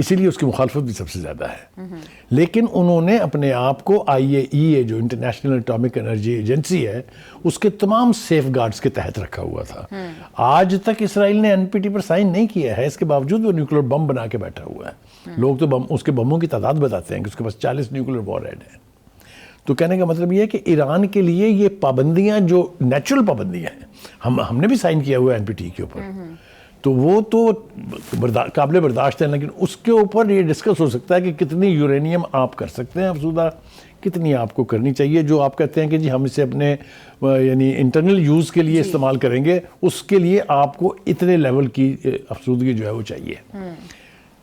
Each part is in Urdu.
اسی لیے اس کی مخالفت بھی سب سے زیادہ ہے. لیکن انہوں نے اپنے آپ کو IAEA جو انٹرنیشنل اٹامک انرجی ایجنسی ہے اس کے تمام سیف گارڈز کے تحت رکھا ہوا تھا. آج تک اسرائیل نے NPT پر سائن نہیں کیا ہے, اس کے باوجود وہ نیوکلیر بم بنا کے بیٹھا ہوا ہے. لوگ تو اس کے بموں کی تعداد بتاتے ہیں کہ اس کے پاس 40 نیوکلیر وار ہیڈ ہیں. تو کہنے کا مطلب یہ ہے کہ ایران کے لیے یہ پابندیاں جو نیچرل پابندیاں ہیں, ہم نے بھی سائن کیا ہوا ہے NPT کے اوپر, تو وہ تو قابل برداشت ہے, لیکن اس کے اوپر یہ ڈسکس ہو سکتا ہے کہ کتنی یورینیم آپ کر سکتے ہیں افزودہ, کتنی آپ کو کرنی چاہیے. جو آپ کہتے ہیں کہ جی ہم اسے اپنے یعنی انٹرنل یوز کے لیے استعمال کریں گے, اس کے لیے آپ کو اتنے لیول کی افزودگی جو ہے وہ چاہیے.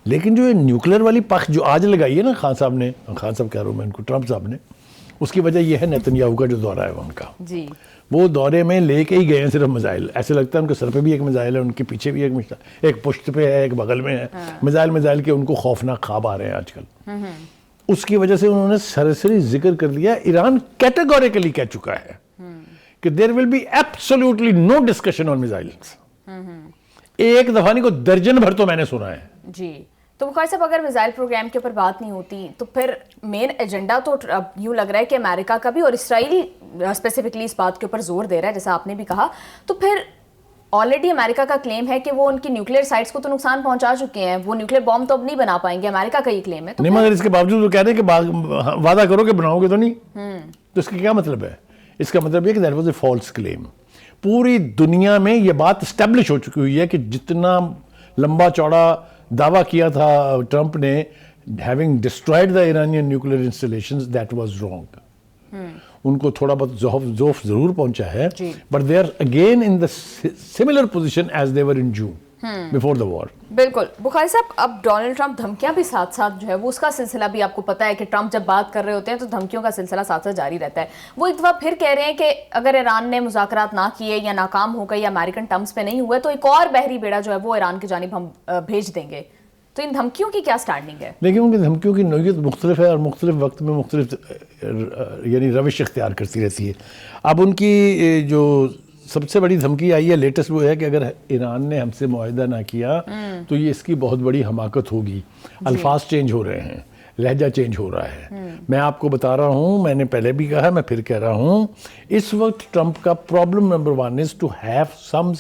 لیکن جو نیوکلیر والی پخ جو آج لگائی ہے نا خان صاحب کہہ رہا ہوں میں ان کو, ٹرمپ صاحب نے, اس کی وجہ یہ ہے نیتنیاہو کا جو دورہ ہے ان کا. وہ دورے میں لے کے ہی گئے ہیں صرف میزائل. ایسے لگتا ہے ان کے سر پہ بھی ایک میزائل ہے, ان کے پیچھے بھی ایک پشت پہ ہے, ایک بغل میں ہے. میزائل کے ان کو خوفناک خواب آ رہے ہیں آج کل. اس کی وجہ سے انہوں نے سرسری ذکر کر لیا. ایران کیٹیگوریکلی کہہ چکا ہے کہ there will be absolutely no discussion on missiles. ایک دفعہ نہیں, کو درجن بھر تو میں نے سنا ہے. جی تو بخاری صاحب اگر میزائل پروگرام کے اوپر بات نہیں ہوتی تو پھر مین ایجنڈا تو اب یوں لگ رہا ہے کہ امریکہ کا بھی, اور اسرائیل اسپیسیفکلی اس بات کے اوپر زور دے رہا ہے جیسا آپ نے بھی کہا. تو پھر آلریڈی امریکہ کا کلیم ہے کہ وہ ان کی نیوکلیر سائٹس کو تو نقصان پہنچا چکے ہیں, وہ نیوکلیر بام تو اب نہیں بنا پائیں گے, امریکہ کا یہ کلیم ہے. نہیں مگر اس کے باوجود وہ کہہ رہے ہیں کہ وعدہ کرو کہ بناؤ گے تو نہیں, تو اس کا کیا مطلب ہے؟ اس کا مطلب یہ کہ that was a false claim. پوری دنیا میں یہ بات اسٹیبلش ہو چکی ہوئی ہے کہ جتنا لمبا چوڑا دعویٰ کیا تھا ٹرمپ نے having destroyed the Iranian nuclear installations, that was wrong. ان کو تھوڑا بہت ذوف ضرور پہنچا ہے, but they are again in the similar position as they were in June before the war. بالکل بخاری صاحب, اب ڈونلڈ ٹرمپ دھمکیاں بھی ساتھ ساتھ جو ہے وہ اس کا سلسلہ بھی آپ کو پتا ہے کہ ٹرمپ جب بات کر رہے ہوتے ہیں تو دھمکیوں کا سلسلہ ساتھ ساتھ جاری رہتا ہے. وہ ایک دفعہ پھر کہہ رہے ہیں کہ اگر ایران نے مذاکرات نہ کیے یا ناکام ہو گئے یا امریکن ٹرمز پہ نہیں ہوئے تو ایک اور بحری بیڑا جو ہے وہ ایران کی جانب ہم بھیج دیں گے. تو ان دھمکیوں کی کیا سٹینڈنگ ہے؟ لیکن ان کی دھمکیوں کی نوعیت مختلف ہے اور مختلف وقت میں مختلف یعنی روش اختیار کرتی رہتی ہے. اب ان کی جو سب سے بڑی دھمکی آئی ہے لیٹسٹ وہ ہے کہ اگر ایران نے ہم سے معاہدہ نہ کیا تو یہ اس کی بہت بڑی حماقت ہوگی. الفاظ چینج ہو رہے ہیں, لہجہ چینج ہو رہا ہے. میں آپ کو بتا رہا ہوں, میں نے پہلے بھی کہا, میں پھر کہہ رہا ہوں, اس وقت ٹرمپ کا problem number 1 is to have some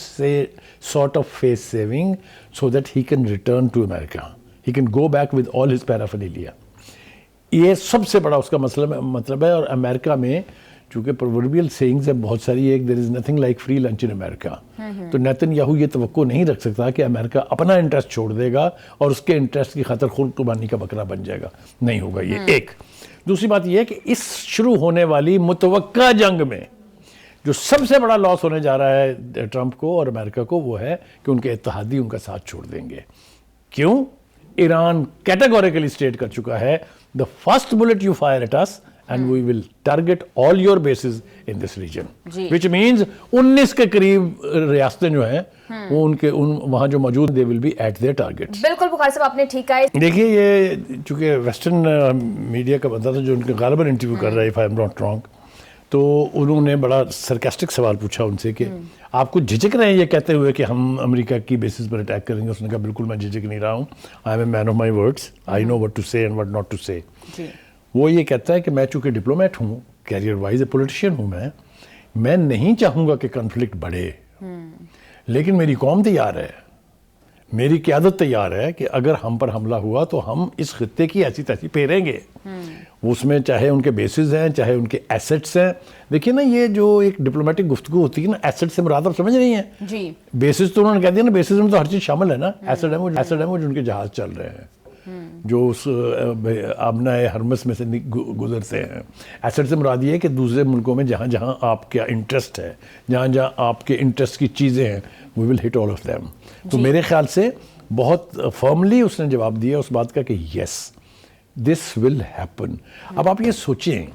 sort of face saving so that he can return to America. He can go back with all his paraphernalia. یہ سب سے بڑا اس کا مطلب ہے. اور امریکہ میں چونکہ پرووربیل سیئنگز ہے بہت ساری, ایک there is nothing like free lunch in America. تو نیتن یاہو یہ توقع نہیں رکھ سکتا کہ امریکہ اپنا انٹرسٹ چھوڑ دے گا اور اس کے انٹرسٹ کی خاطر خود قربانی کا بکرا بن جائے گا. نہیں ہوگا یہ ایک. دوسری بات یہ ہے کہ اس شروع ہونے والی متوقع جنگ میں جو سب سے بڑا لاس ہونے جا رہا ہے ٹرمپ کو اور امریکہ کو, وہ ہے کہ ان کے اتحادی ان کا ساتھ چھوڑ دیں گے. کیوں؟ ایران کیٹیگوریکلی اسٹیٹ کر چکا ہے the first bullet you fire at us and we will target all your bases in this region. Which means 19 کے قریب ریاستیں جو ہیں وہ ان کے وہاں جو موجود they will be at their targets. بالکل بخاری صاحب آپ نے ٹھیک کہا. دیکھیے یہ چونکہ ویسٹرن میڈیا کا بندہ تھا جو ان کے غالباً انٹرویو کر رہا ہے if I am not wrong, تو انہوں نے بڑا سرکاسٹک سوال پوچھا ان سے کہ آپ کو جھجک رہے ہیں یہ کہتے ہوئے کہ ہم امریکہ کی بیسس پر اٹیک کریں گے؟ اس نے کہا بالکل میں جھجک نہیں رہا ہوں. I am a man of my words, I know what to say and what not to say. وہ یہ کہتا ہے کہ میں چونکہ ڈپلومیٹ ہوں, کیریئر وائز اے پولیٹیشین ہوں, میں نہیں چاہوں گا کہ کنفلکٹ بڑھے, لیکن میری قوم تیار ہے, میری قیادت تیار ہے کہ اگر ہم پر حملہ ہوا تو ہم اس خطے کی ایسی تیسی پھیریں گے. اس میں چاہے ان کے بیسز ہیں چاہے ان کے ایسٹس ہیں. دیکھیے نا یہ جو ایک ڈپلومیٹک گفتگو ہوتی ہے نا, ایسٹ سے مراد آپ سمجھ رہی ہیں؟ بیسز تو انہوں نے کہہ دیا نا, بیسز میں تو ہر چیز شامل ہے نا. ایسٹ ہے وہ جو ان کے جہاز چل رہے ہیں, جو اس آبنائے ہرمس میں سے گزرتے ہیں. ایسٹ سے مراد یہ ہے کہ دوسرے ملکوں میں جہاں جہاں آپ کا انٹرسٹ ہے, جہاں جہاں آپ کے انٹرسٹ کی چیزیں ہیں, وی ول ہٹ آل آف دیم. تو میرے خیال سے بہت فرملی اس نے جواب دیا اس بات کا کہ یس دس ول ہیپن. اب آپ یہ سوچیں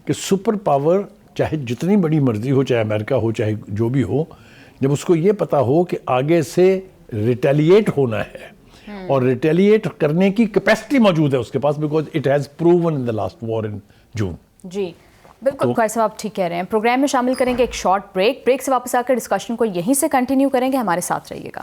کہ سپر پاور چاہے جتنی بڑی مرضی ہو, چاہے امریکہ ہو چاہے جو بھی ہو, جب اس کو یہ پتا ہو کہ آگے سے ریٹیلیٹ ہونا ہے اور ریٹیلیٹ کرنے کی کیپیسٹی موجود ہے اس کے پاس, because it has proven in the last war in June. جی بالکل بخاری صاحب آپ ٹھیک کہہ رہے ہیں. پروگرام میں شامل کریں گے ایک شارٹ بریک سے واپس آ کر ڈسکشن کو یہیں سے کنٹینیو کریں گے. ہمارے ساتھ رہیے گا.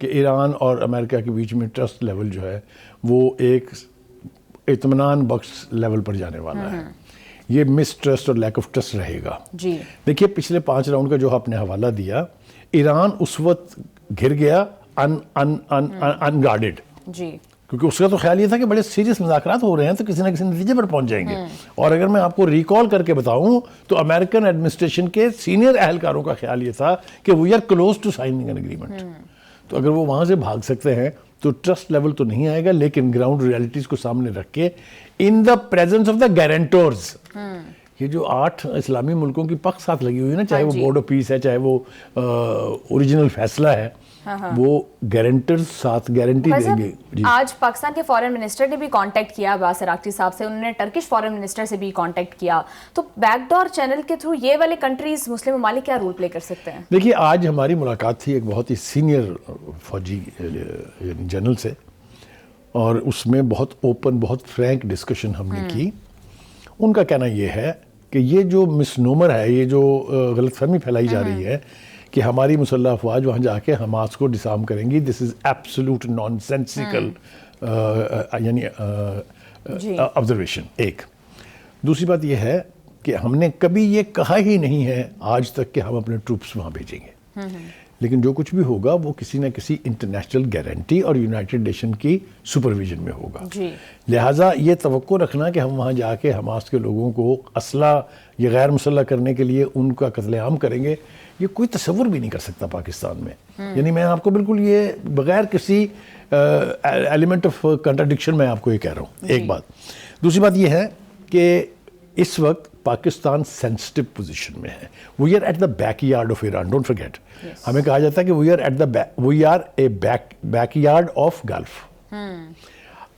کہ ایران اور امریکہ کے بیچ میں ٹرسٹ لیول جو ہے وہ ایک اطمینان بخش لیول پر جانے والا ہے. یہ مس ٹرسٹ اور لیک آف ٹرسٹ رہے گا. جی دیکھیے پچھلے 5 راؤنڈ کا جو آپ نے حوالہ دیا, ایران اس وقت گھر گیا ان گارڈیڈ, جی کیونکہ اس کا تو خیال یہ تھا کہ بڑے سیریس مذاکرات ہو رہے ہیں تو کسی نہ کسی نتیجے پر پہنچ جائیں گے. اور اگر میں آپ کو ریکال کر کے بتاؤں تو امریکن ایڈمنسٹریشن کے سینئر اہلکاروں کا خیال یہ تھا کہ we are close to signing an agreement. تو اگر وہ وہاں سے بھاگ سکتے ہیں تو ٹرسٹ لیول تو نہیں آئے گا, لیکن گراؤنڈ ریالٹیز کو سامنے رکھ کے ان دا پریزنس آف دا گارنٹورز, یہ جو 8 اسلامی ملکوں کی پک ساتھ لگی ہوئی ہے نا, چاہے وہ بورڈ آف پیس ہے, چاہے وہ اوریجنل فیصلہ ہے, وہ گارنٹرز ساتھ گارنٹی دیں گے. آج پاکستان کے فارن منسٹر نے بھی کانٹیکٹ کیا عباس عراقچی صاحب سے, انہوں نے ٹرکش فارن منسٹر سے بھی کانٹیکٹ کیا. تو بیک ڈور چینل کے تھرو یہ والے کنٹریز مسلم ممالک کیا رول پلے کر سکتے ہیں؟ دیکھیے آج ہماری ملاقات تھی ایک بہت ہی سینئر فوجی جنرل سے, اور اس میں بہت اوپن بہت فرینک ڈسکشن ہم نے کی. ان کا کہنا یہ ہے کہ یہ جو مس نومر ہے, یہ جو غلط فہمی پھیلائی جا رہی ہے کہ ہماری مسلح افواج وہاں جا کے حماس کو ڈسارم کریں گی, دس از ایبسولوٹ نان سینسیکل یعنی آبزرویشن. ایک دوسری بات یہ ہے کہ ہم نے کبھی یہ کہا ہی نہیں ہے آج تک کہ ہم اپنے ٹروپس وہاں بھیجیں گے, لیکن جو کچھ بھی ہوگا وہ کسی نہ کسی انٹرنیشنل گارنٹی اور یونائٹڈ نیشن کی سپرویژن میں ہوگا. لہٰذا یہ توقع رکھنا کہ ہم وہاں جا کے حماس کے لوگوں کو اسلحہ یا غیر مسلح کرنے کے لیے ان کا قتل عام کریں گے, یہ کوئی تصور بھی نہیں کر سکتا پاکستان میں. یعنی میں آپ کو بالکل یہ بغیر کسی ایلیمنٹ آف کنٹراڈکشن میں آپ کو یہ کہہ رہا ہوں. ایک بات. دوسری بات یہ ہے کہ اس وقت پاکستان سینسٹیو پوزیشن میں ہے. We are at the backyard of Iran, don't forget. ہمیں کہا جاتا ہے کہ we are a backyard of Gulf.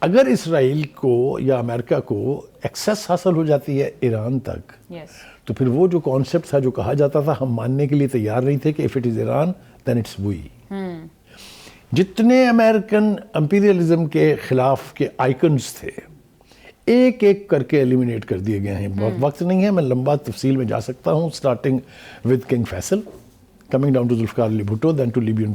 اگر اسرائیل کو یا امریکہ کو ایکسیس حاصل ہو جاتی ہے ایران تک, تو پھر وہ جو کانسیپٹ تھا جو کہا جاتا تھا ہم ماننے کے لیے تیار نہیں تھے کہ if it is Iran then it's we. جتنے امریکن امپیریلزم کے خلاف کے آئیکنز تھے ایک ایک کر کے ایلیمینیٹ کر دیے گئے ہیں. بہت وقت نہیں ہے, میں لمبا تفصیل میں جا سکتا ہوں, starting with king Faisal, coming down to Zulfikar Ali Bhutto, then to Libyan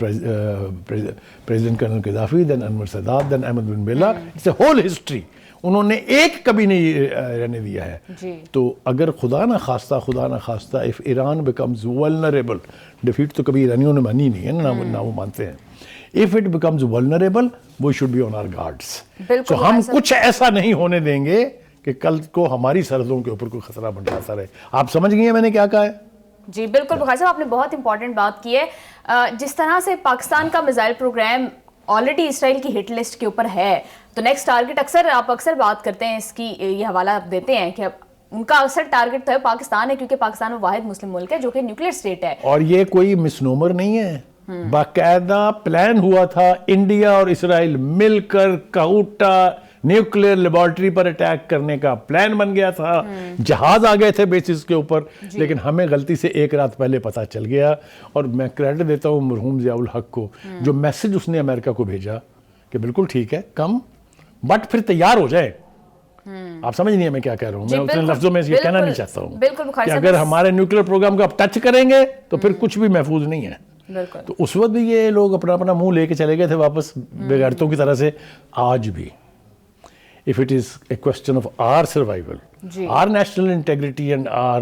President Colonel Gaddafi, then Anwar Sadat, then Ahmed bin Bella. It's a whole history. انہوں نے ایک کبھی نہیں رہنے دیا ہے. تو اگر خدا نہ خواستہ if Iran becomes vulnerable, defeat تو کبھی ایرانیوں نے مانی نہیں ہے نہ وہ مانتے ہیں. If it becomes vulnerable, we should be on our guards. تو ہم کچھ ایسا نہیں ہونے دیں گے کہ کل کو ہماری سرحدوں کے اوپر کوئی خطرہ منڈراتا رہے. آپ سمجھ گئی ہیں میں نے کیا کہا ہے؟ جی بالکل بخاری صاحب, آپ نے بہت امپورٹنٹ بات کی ہے. جس طرح سے پاکستان کا میزائل پروگرام آلریڈی اسرائیل کی ہٹ لسٹ کے اوپر ہے, تو نیکسٹ ٹارگٹ آپ اکثر بات کرتے ہیں اس کی, یہ حوالہ دیتے ہیں کہ ان کا اکثر ٹارگٹ تو ہے پاکستان ہے, کیونکہ پاکستان وہ واحد مسلم ملک ہے جو کہ نیوکلیئر اسٹیٹ ہے. اور یہ کوئی مسنومر نہیں ہے, باقاعدہ پلان ہوا تھا. انڈیا اور اسرائیل مل کر کہوٹا نیوکلیئر لیبارٹری پر اٹیک کرنے کا پلان بن گیا تھا. جہاز آ گئے تھے بیسز کے اوپر, لیکن ہمیں غلطی سے ایک رات پہلے پتہ چل گیا. اور میں کریڈٹ دیتا ہوں مرحوم ضیاء الحق کو, جو میسج اس نے امریکہ کو بھیجا کہ بالکل ٹھیک ہے کم, بٹ پھر تیار ہو جائے. آپ سمجھ نہیں ہے میں کیا کہہ رہا ہوں, میں اتنے لفظوں میں یہ کہنا نہیں چاہتا ہوں کہ اگر ہمارے نیوکلیئر پروگرام کو آپ ٹچ کریں گے تو پھر کچھ بھی محفوظ نہیں ہے. تو اس وقت بھی یہ لوگ اپنا منہ لے کے چلے گئے تھے واپس بغیرتوں کی طرح سے. آج بھی if it is a question of our survival, our national integrity and our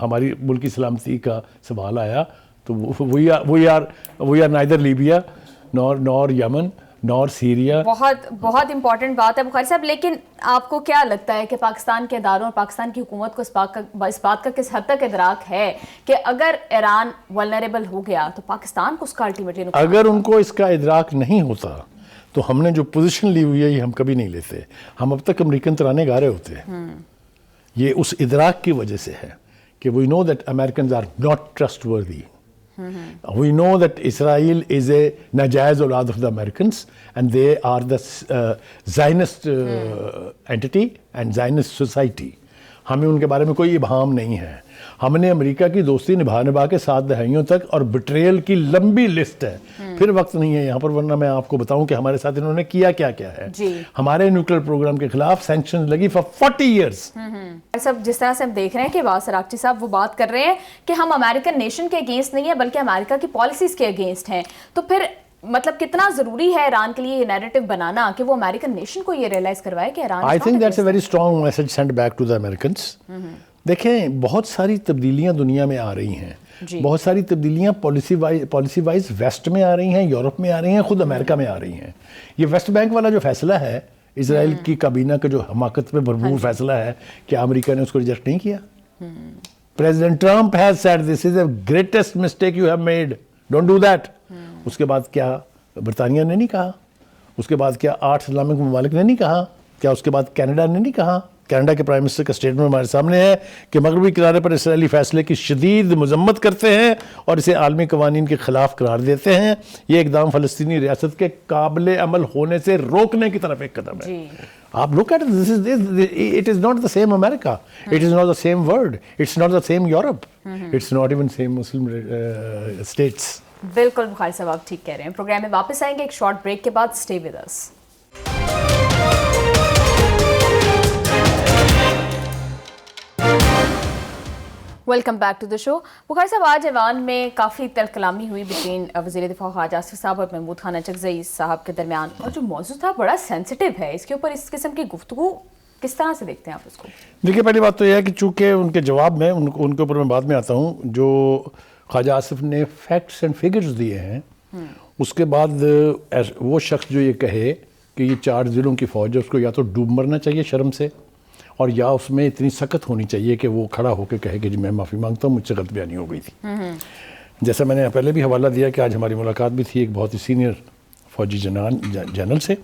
ہماری ملکی سلامتی کا سوال آیا تو we are neither Libya nor Yemen nor Syria. بہت امپورٹنٹ بات ہے بخاری صاحب. لیکن آپ کو کیا لگتا ہے کہ پاکستان کے اداروں اور پاکستان کی حکومت کو اس بات کا کس حد تک ادراک ہے کہ اگر ایران ولنریبل ہو گیا تو پاکستان کو اس کا الٹیمیٹلی نقصان؟ اگر ان کو اس کا ادراک نہیں ہوتا تو ہم نے جو پوزیشن لی ہوئی ہے یہ ہم کبھی نہیں لیتے. ہم اب تک امریکن ترانے گا رہے ہوتے ہیں. یہ اس ادراک کی وجہ سے ہے کہ we know that Americans are not trustworthy. We know that Israel is a ناجائز اولاد of the Americans and they are the Zionist entity and Zionist society. ہمیں ان کے بارے میں کوئی ابہام نہیں ہے. ہم نے امریکہ کی دوستی نبھا کے 7 دہائیوں تک, اور بٹریل کی لمبی لسٹ ہے. پھر وقت نہیں ہے یہاں پر, ورنہ میں آپ کو بتاؤں کہ ہمارے ساتھ انہوں نے کیا ہے. ہمارے نیوکلیئر پروگرام کے خلاف سینکشن لگی for 40 years. سب جس طرح سے ہم دیکھ رہے ہیں کہ عباس عراقچی صاحب وہ بات کر رہے ہیں کہ ہم امریکن نیشن کے اگینسٹ نہیں ہیں بلکہ امریکہ کی پالیسیز کے اگینسٹ ہیں, تو پھر مطلب کتنا ضروری ہے ایران کے لیے یہ نیریٹو بنانا کہ وہ امریکن نیشن کو یہ ریئلائز کروائے کہ Iran I think that's a very strong message send back to the Americans. دیکھیں بہت ساری تبدیلیاں دنیا میں آ رہی ہیں, بہت ساری تبدیلیاں پالیسی وائز ویسٹ میں آ رہی ہیں, یورپ میں آ رہی ہیں, خود امریکہ میں آ رہی ہیں. یہ ویسٹ بینک والا جو فیصلہ ہے اسرائیل کی کابینہ کا جو حماقت پہ بھرپور فیصلہ ہے, کیا امریکہ نے اس کو ریجیکٹ نہیں کیا؟ President Trump has said this is the greatest mistake you have made, don't do that. اس کے بعد کیا برطانیہ نے نہیں کہا؟ اس کے بعد کیا 8 اسلامک ممالک نے نہیں کہا؟ کیا اس کے بعد کینیڈا نے نہیں کہا؟ کینیڈا کے پرائم منسٹر کا اسٹیٹمنٹ ہمارے سامنے ہے کہ مغربی کنارے پر اسرائیلی فیصلے کی شدید مذمت کرتے ہیں اور اسے عالمی قوانین کے خلاف قرار دیتے ہیں. یہ اقدام فلسطینی ریاست کے قابل عمل ہونے سے روکنے کی طرف ایک قدم ہے. آپ look at it is not the same America, it is not the same world, it's not the same Europe, it's not even same Muslim states. بالکل بخاری صاحب آپ ٹھیک کہہ رہے ہیں. پروگرام میں واپس آئیں گے ایک شارٹ بریک کے بعد. Stay with us. Welcome back to the show. Bukhari صاحب آج ایوان میں کافی تلخ کلامی ہوئی بٹوین وزیر دفاع خواجہ آصف صاحب اور محمود خان اچکزئی صاحب کے درمیان, اور جو موضوع تھا بڑا سینسٹیو ہے. اس کے اوپر اس قسم کی گفتگو کس طرح سے دیکھتے ہیں آپ اس کو؟ دیکھیے پہلی بات تو یہ ہے کہ چونکہ ان کے جواب میں ان کے اوپر میں بعد میں آتا ہوں, جو خواجہ آصف نے فیکٹس اینڈ فگرز دیے ہیں, اس کے بعد وہ شخص جو یہ کہے کہ یہ 4 ضلعوں کی فوج ہے, اس کو یا تو ڈوب مرنا چاہیے شرم سے, اور یا اس میں اتنی سخت ہونی چاہیے کہ وہ کھڑا ہو کے کہے کہ جی میں معافی مانگتا ہوں, مجھ سے غلط بیانی ہو گئی تھی. جیسا میں نے پہلے بھی حوالہ دیا کہ آج ہماری ملاقات بھی تھی ایک بہت ہی سینئر فوجی جنرل سے.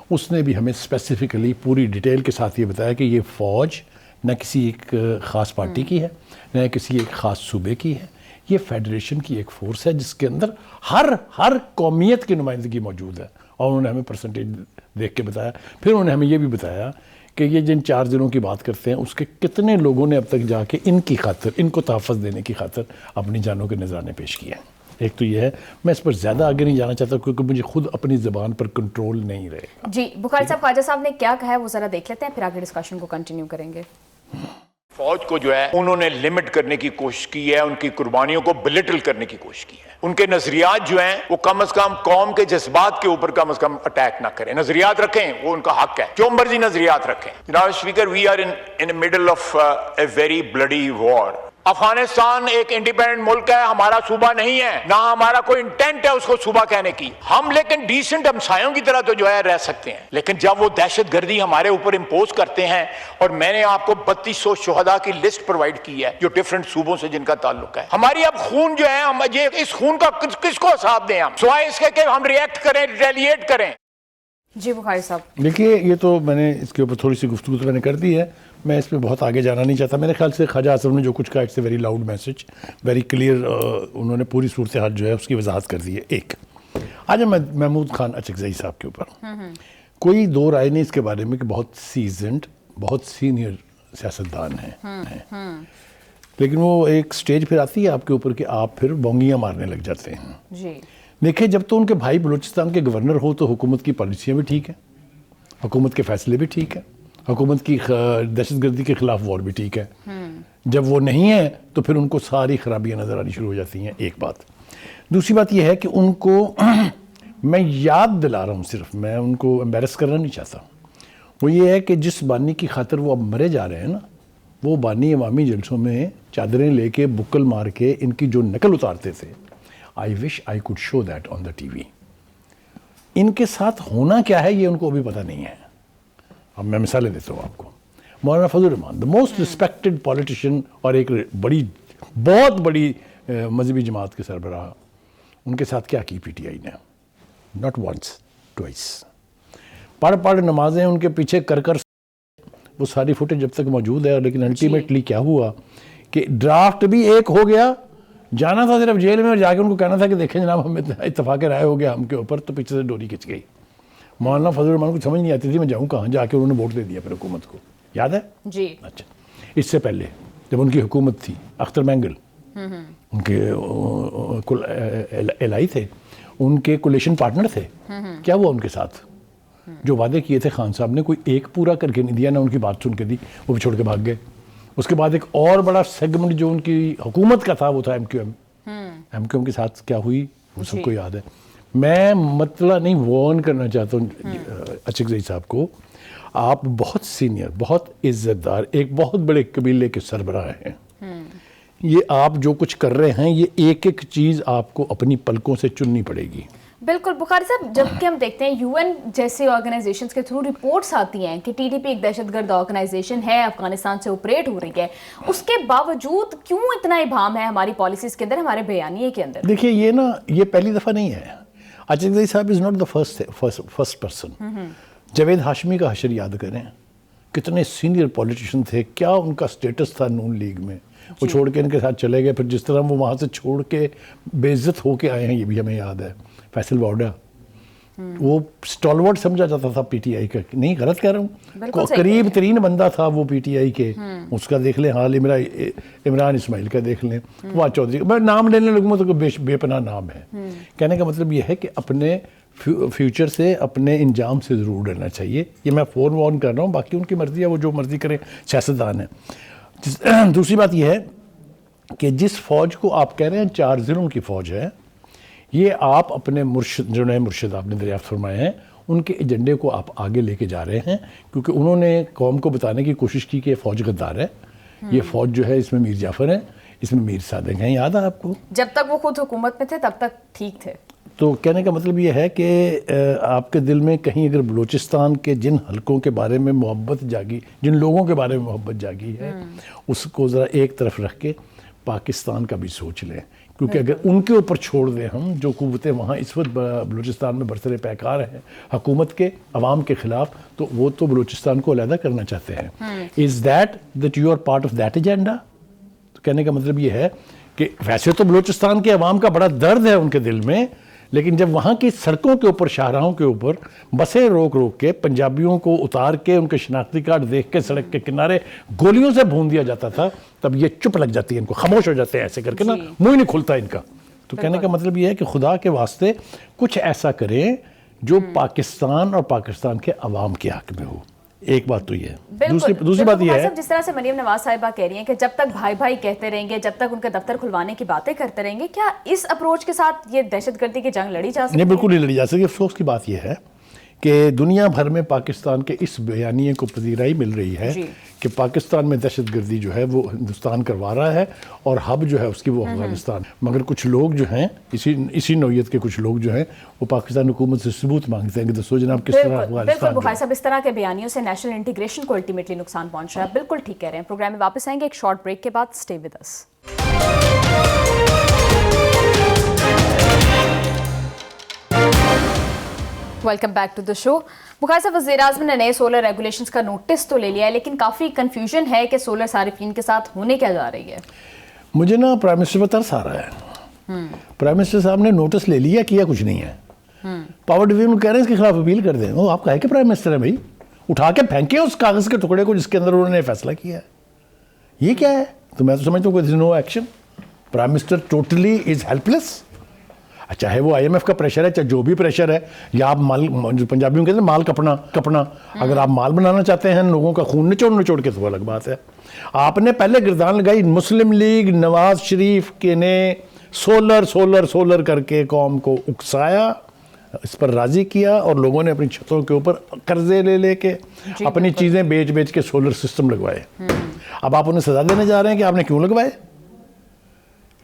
اس نے بھی ہمیں اسپیسیفکلی پوری ڈیٹیل کے ساتھ یہ بتایا کہ یہ فوج نہ کسی ایک خاص پارٹی کی ہے, نہ کسی ایک خاص صوبے کی ہے. یہ فیڈریشن کی ایک فورس ہے جس کے اندر ہر قومیت کی نمائندگی موجود ہے. اور انہوں نے ہمیں پرسنٹیج دیکھ کے بتایا. پھر انہوں نے ہمیں یہ بھی بتایا کہ یہ جن 4 ضلعوں کی بات کرتے ہیں اس کے کتنے لوگوں نے اب تک جا کے ان کی خاطر, ان کو تحفظ دینے کی خاطر اپنی جانوں کے نذرانے پیش کیے ہیں. ایک تو یہ ہے, میں اس پر زیادہ آگے نہیں جانا چاہتا کیونکہ مجھے خود اپنی زبان پر کنٹرول نہیں رہے گا. جی بخاری صاحب, خواجہ صاحب نے کیا کہا ہے وہ ذرا دیکھ لیتے ہیں, پھر آگے ڈسکشن کو کنٹینیو کریں گے. فوج کو جو ہے انہوں نے لمٹ کرنے کی کوشش کی ہے, ان کی قربانیوں کو بلٹل کرنے کی کوشش کی ہے. ان کے نظریات جو ہیں وہ کم از کم قوم کے جذبات کے اوپر کم از کم اٹیک نہ کریں. نظریات رکھیں, وہ ان کا حق ہے, جو مرضی نظریات رکھیں. جناب speaker, we are in middle of a very bloody war. Afghanistan ایک انڈیپینڈنٹ ملک ہے, ہمارا صوبہ نہیں ہے, نہ ہمارا کوئی انٹینٹ ہے اس کو صوبہ کہنے کی. ہم لیکن ڈیسنٹ ہمسایوں کی طرح تو جو ہے رہ سکتے ہیں. لیکن جب وہ دہشت گردی ہمارے اوپر امپوز کرتے ہیں, اور میں نے آپ کو 3200 شہداء کی لسٹ پرووائڈ کی ہے جو ڈفرنٹ صوبوں سے جن کا تعلق ہے. ہماری اب خون جو ہے, ہم یہ اس خون کا کس کو حساب دیں ہم, سوائے اس کے کہ ہم ریئیکٹ کریں, ریلیٹ کریں. جی بخاری صاحب. دیکھیے یہ تو میں نے اس کے اوپر تھوڑی سی گفتگو تو میں نے کر دی ہے, میں اس پہ بہت آگے جانا نہیں چاہتا. میرے خیال سے خواجہ آصف نے جو کچھ کہا it's a very loud message, very clear. انہوں نے پوری صورتحال جو ہے اس کی وضاحت کر دی ہے. ایک آج محمود خان اچکزئی صاحب کے اوپر کوئی دو رائے نہیں اس کے بارے میں کہ بہت سیزنڈ, بہت سینئر سیاستدان ہیں, لیکن وہ ایک سٹیج پھر آتی ہے آپ کے اوپر کہ آپ پھر بونگیاں مارنے لگ جاتے ہیں. جی دیکھیں, جب تو ان کے بھائی بلوچستان کے گورنر ہو تو حکومت کی پالیسیاں بھی ٹھیک ہیں, حکومت کے فیصلے بھی ٹھیک ہیں, حکومت کی دہشت گردی کے خلاف وار بھی ٹھیک ہے. جب وہ نہیں ہے تو پھر ان کو ساری خرابیاں نظر آنی شروع ہو جاتی ہیں. ایک بات. دوسری بات یہ ہے کہ ان کو میں یاد دلا رہا ہوں, صرف میں ان کو امبیرس کرنا نہیں چاہتا. وہ یہ ہے کہ جس بانی کی خاطر وہ اب مرے جا رہے ہیں نا, وہ بانی عوامی جلسوں میں چادریں لے کے بکل مار کے ان کی جو نقل اتارتے تھے, I wish I could show that on the TV. ان کے ساتھ ہونا کیا ہے یہ ان کو ابھی پتہ نہیں ہے. اب میں مثالیں دیتا ہوں آپ کو. مولانا فضل الرحمان, the most respected politician اور ایک بہت بڑی مذہبی جماعت کے سربراہ, ان کے ساتھ کیا کی پی ٹی آئی نے؟ not once, twice. پڑھ نمازیں ان کے پیچھے کر وہ ساری فوٹیج جب تک موجود ہے. لیکن الٹیمیٹلی کیا ہوا کہ ڈرافٹ بھی ایک ہو گیا, جانا تھا صرف جیل میں, اور جا کے ان کو کہنا تھا کہ دیکھیں جناب ہم اتفاق رائے ہو گیا ہم کے اوپر, تو پیچھے سے ڈوری کھچ گئی. مولانا فضل الرحمان کو سمجھ نہیں آتی تھی میں جاؤں کہاں, جا کے انہوں نے ووٹ دے دیا پھر حکومت کو. یاد ہے؟ جی. اچھا, اس سے پہلے جب ان کی حکومت تھی, اختر مینگل ان کے الہی تھے, ان کے کولیشن پارٹنر تھے. کیا ہوا ان کے ساتھ؟ جو وعدے کیے تھے خان صاحب نے کوئی ایک پورا کر کے نہیں دیا, نہ ان کی بات سن کے دی, وہ بھی چھوڑ کے بھاگ گئے. اس کے بعد ایک اور بڑا سیگمنٹ جو ان کی حکومت کا تھا وہ تھا M Q M. M Q M کے ساتھ کیا ہوئی وہ سب کو یاد ہے. میں مطلع نہیں وارن کرنا چاہتا ہوں اچک زئی صاحب کو، آپ بہت سینئر، بہت عزت دار، ایک بہت بڑے قبیلے کے سربراہ ہیں. یہ آپ جو کچھ کر رہے ہیں، یہ ایک ایک چیز آپ کو اپنی پلکوں سے چننی پڑے گی. بالکل بخاری صاحب، جب کہ ہم دیکھتے ہیں یو این جیسے آرگنائزیشنز کے تھرو رپورٹس آتی ہیں کہ ٹی ٹی پی ایک دہشت گرد آرگنائزیشن ہے، افغانستان سے آپریٹ ہو رہی ہے، اس کے باوجود کیوں اتنا ابہام ہے ہماری پالیسیز کے اندر، ہمارے بیانیے کے اندر؟ دیکھیے یہ پہلی دفعہ نہیں ہے. اچک زئی صاحب is not the first person. Javed Hashmi کا حشر یاد کریں، کتنے سینئر پولیٹیشین تھے، کیا ان کا سٹیٹس تھا نون لیگ میں. وہ چھوڑ کے ان کے ساتھ چلے گئے، پھر جس طرح وہ وہاں سے چھوڑ کے بے عزت ہو کے آئے ہیں، یہ بھی ہمیں یاد ہے. فیصل واؤڈا، وہ سٹالورٹ سمجھا جاتا تھا پی ٹی آئی کا، نہیں غلط کہہ رہا ہوں، قریب ترین بندہ تھا وہ پی ٹی آئی کے. اس کا دیکھ لیں حال، عمران اسماعیل کا دیکھ لیں، فواد چودھری، میں نام لینے لگوں تو بے پناہ نام ہے. کہنے کا مطلب یہ ہے کہ اپنے فیوچر سے، اپنے انجام سے ضرور ڈرنا چاہیے. یہ میں فور وارن کر رہا ہوں، باقی ان کی مرضی ہے، وہ جو مرضی کریں، سیاستدان ہیں. دوسری بات یہ ہے کہ جس فوج کو آپ کہہ رہے ہیں 4 ضلعوں کی فوج ہے، یہ آپ اپنے مرشد، جو نئے مرشد آپ نے دریافت فرمائے ہیں، ان کے ایجنڈے کو آپ آگے لے کے جا رہے ہیں، کیونکہ انہوں نے قوم کو بتانے کی کوشش کی کہ یہ فوج غدار ہے. یہ فوج جو ہے، اس میں میر جعفر ہیں، اس میں میر صادق ہیں، یاد ہے آپ کو؟ جب تک وہ خود حکومت میں تھے تب تک ٹھیک تھے. تو کہنے کا مطلب یہ ہے کہ آپ کے دل میں کہیں اگر بلوچستان کے جن حلقوں کے بارے میں محبت جاگی، جن لوگوں کے بارے میں محبت جاگی ہے، اس کو ذرا ایک طرف رکھ کے پاکستان کا بھی سوچ لیں. کیونکہ اگر ان کے اوپر چھوڑ دیں ہم، جو قوتیں وہاں اس وقت بلوچستان میں برسر پیکار ہیں حکومت کے عوام کے خلاف، تو وہ تو بلوچستان کو علیحدہ کرنا چاہتے ہیں. Is that you are part of that agenda? تو کہنے کا مطلب یہ ہے کہ ویسے تو بلوچستان کے عوام کا بڑا درد ہے ان کے دل میں، لیکن جب وہاں کی سڑکوں کے اوپر، شاہراہوں کے اوپر بسیں روک کے پنجابیوں کو اتار کے ان کے شناختی کارڈ دیکھ کے سڑک کے کنارے گولیوں سے بھون دیا جاتا تھا، تب یہ چپ لگ جاتی ہے، ان کو خاموش ہو جاتے ہیں ایسے کر کے نا، منہ ہی نہیں کھلتا ان کا. تو کہنے کا مطلب یہ ہے کہ خدا کے واسطے کچھ ایسا کریں جو پاکستان اور پاکستان کے عوام کے حق میں ہو. ایک بات تو یہ ہے. دوسری بات یہ ہے، جس طرح سے مریم نواز صاحبہ کہہ رہی ہیں کہ جب تک بھائی بھائی کہتے رہیں گے، جب تک ان کے دفتر کھلوانے کی باتیں کرتے رہیں گے، کیا اس اپروچ کے ساتھ یہ دہشت گردی کی جنگ لڑی جا سکتی ہے؟ نہیں، بالکل نہیں لڑی جا سکتی. افسوس کی بات یہ ہے کہ دنیا بھر میں پاکستان کے اس بیانیے کو پذیرائی مل رہی ہے کہ پاکستان میں دہشت گردی جو ہے وہ ہندوستان کروا رہا ہے، اور ہب جو ہے اس کی وہ افغانستان. مگر کچھ لوگ جو ہیں، اسی نوعیت کے کچھ لوگ جو ہیں، وہ پاکستان حکومت سے ثبوت مانگتے ہیں کہ دسو جناب کس طرح افغانستان. بالکل بخاری صاحب، اس طرح کے بیانیوں سے نیشنل انٹیگریشن کو الٹیمیٹلی نقصان پہنچ رہا ہے. بالکل ٹھیک کہہ رہے ہیں. پروگرام میں واپس آئیں گے ایک شارٹ بریک کے بعد. Stay with us. Welcome back to the show. Bukhari صاحب، وزیر اعظم نے نئے سولر ریگولیشنز کا نوٹس تو لے لیا ہے، لیکن کافی کنفیوژن ہے کہ سولر صارفین کے ساتھ ہونے کیا جا رہی ہے. مجھے نا پرائم منسٹر پر ترس آ رہا ہے. پرائم منسٹر صاحب نے نوٹس لے لیا، کیا کچھ نہیں ہے. پاور ڈویژن کہہ رہے ہیں اس کے خلاف اپیل کر دیں. وہ آپ کا ہے کہ پرائم منسٹر ہے بھائی، اٹھا کے پھینکیں اس کاغذ کے ٹکڑے کو جس کے اندر انہوں نے فیصلہ کیا ہے. یہ کیا ہے؟ تو میں تو سمجھتا ہوں کہ no action. Prime minister totally از ہیلپ لیس. چاہے وہ آئی ایم ایف کا پریشر ہے، چاہے جو بھی پریشر ہے، یا آپ مال، پنجابیوں کہتے ہیں مال کپنا، اگر آپ مال بنانا چاہتے ہیں لوگوں کا خون نچوڑ کے تو الگ بات ہے. آپ نے پہلے گردان لگائی مسلم لیگ، نواز شریف کے نے سولر کر کے قوم کو اکسایا، اس پر راضی کیا، اور لوگوں نے اپنی چھتوں کے اوپر قرضے لے کے اپنی چیزیں بیچ کے سولر سسٹم لگوائے. اب آپ انہیں سزا دینے جا رہے ہیں کہ آپ نے کیوں لگوائے.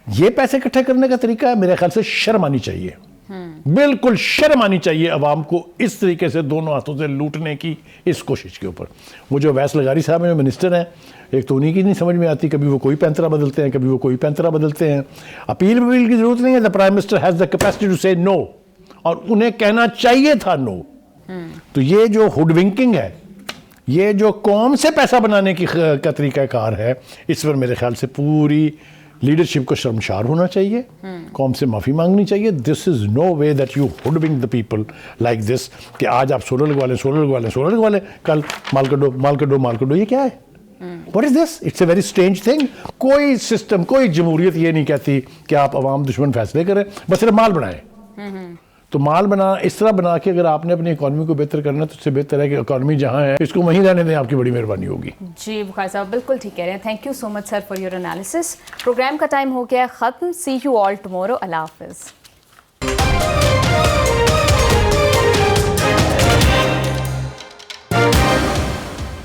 یہ پیسے اکٹھے کرنے کا طریقہ ہے. میرے خیال سے شرم آنی چاہیے، بالکل شرم آنی چاہیے عوام کو اس طریقے سے دونوں ہاتھوں سے لوٹنے کی اس کوشش کے اوپر. وہ جو ویس لغاری صاحب ہیں، جو منسٹر ہیں، ایک تو انہیں کی نہیں سمجھ میں آتی، کبھی وہ کوئی پینترا بدلتے ہیں، کبھی وہ کوئی پینترا بدلتے ہیں. اپیل کی ضرورت نہیں ہے. The prime minister has the capacity to say no, اور انہیں کہنا چاہیے تھا نو. تو یہ جو ہوڈ ونکنگ ہے، یہ جو قوم سے پیسہ بنانے کی کا طریقہ کار ہے، اس پر میرے خیال سے پوری لیڈرشپ کو شرمشار ہونا چاہیے، قوم سے معافی مانگنی چاہیے. This is no way that you hoodwink the people like this, کہ آج آپ سولر لگوا لیں، کل مال کڈو. یہ کیا ہے؟ What is this? It's a very strange thing. کوئی سسٹم، کوئی جمہوریت یہ نہیں کہتی کہ آپ عوام دشمن فیصلے کریں، بس صرف مال بنائیں. تو مال بنا اس طرح بنا کے اگر آپ نے اپنی اکانومی کو بہتر کرنا ہے تو اس سے بہتر ہے کہ اکانومی جہاں ہے اس کو وہیں رہنے دیں. آپ کی بڑی مہربانی ہوگی. جی بخاری صاحب بالکل ٹھیک کہہ رہے ہیں. Thank you so much sir for your analysis. Programme کا ٹائم ہو گیا ختم. سی یو آل ٹمورو. اللہ حافظ.